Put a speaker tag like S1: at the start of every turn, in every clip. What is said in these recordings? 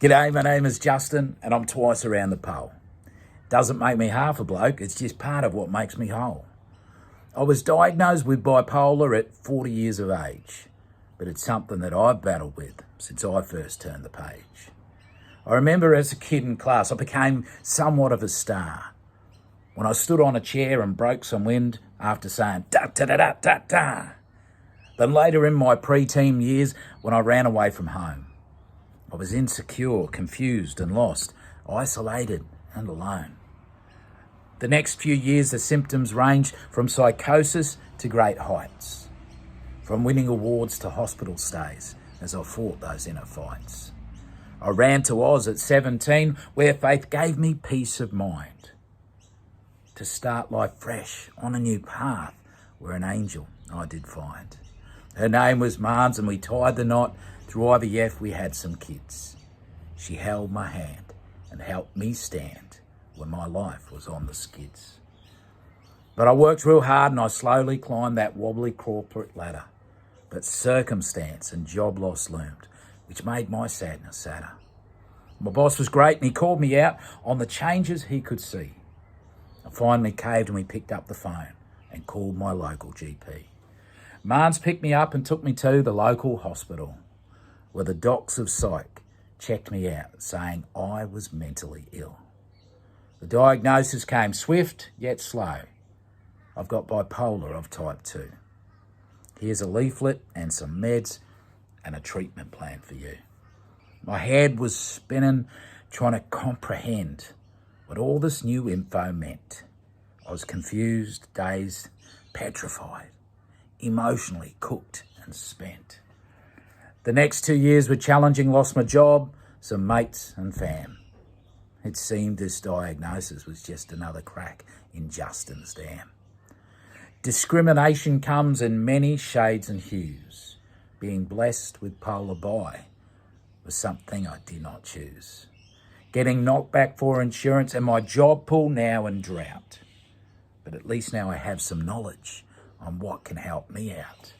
S1: G'day, my name is Justin and I'm twice around the pole. Doesn't make me half a bloke, it's just part of what makes me whole. I was diagnosed with bipolar at 40 years of age, but it's something that I've battled with since I first turned the page. I remember as a kid in class, I became somewhat of a star when I stood on a chair and broke some wind after saying da-da-da-da-da-da. Then later in my preteen years, when I ran away from home, I was insecure, confused and lost, isolated and alone. The next few years, the symptoms ranged from psychosis to great heights, from winning awards to hospital stays as I fought those inner fights. I ran to Oz at 17, where faith gave me peace of mind to start life fresh on a new path where an angel I did find. Her name was Marnes and we tied the knot. Through IVF we had some kids. She held my hand and helped me stand when my life was on the skids. But I worked real hard and I slowly climbed that wobbly corporate ladder. But circumstance and job loss loomed, which made my sadness sadder. My boss was great and he called me out on the changes he could see. I finally caved and we picked up the phone and called my local GP. Marnes picked me up and took me to the local hospital, where the docs of psych checked me out, saying I was mentally ill. The diagnosis came swift yet slow. I've got bipolar of type 2. Here's a leaflet and some meds and a treatment plan for you. My head was spinning, trying to comprehend what all this new info meant. I was confused, dazed, petrified, emotionally cooked and spent. The next 2 years were challenging, lost my job, some mates and fam. It seemed this diagnosis was just another crack in Justin's dam. Discrimination comes in many shades and hues. Being blessed with polar bi was something I did not choose. Getting knocked back for insurance and my job pool now in drought. But at least now I have some knowledge on what can help me out.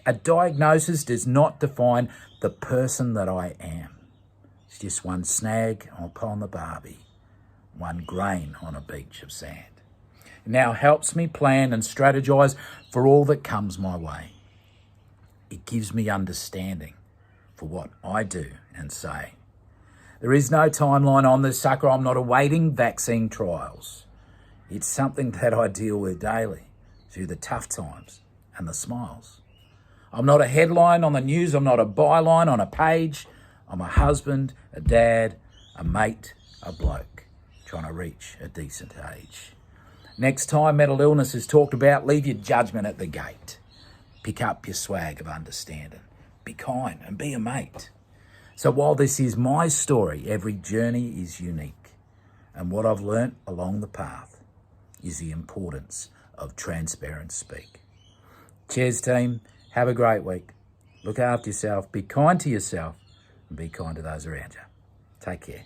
S1: A diagnosis does not define the person that I am. It's just one snag upon the Barbie, one grain on a beach of sand. It now helps me plan and strategize for all that comes my way. It gives me understanding for what I do and say. There is no timeline on this sucker. I'm not awaiting vaccine trials. It's something that I deal with daily through the tough times and the smiles. I'm not a headline on the news. I'm not a byline on a page. I'm a husband, a dad, a mate, a bloke, trying to reach a decent age. Next time mental illness is talked about, leave your judgment at the gate. Pick up your swag of understanding. Be kind and be a mate. So while this is my story, every journey is unique. And what I've learnt along the path is the importance of transparent speak. Cheers, team. Have a great week. Look after yourself. Be kind to yourself and be kind to those around you. Take care.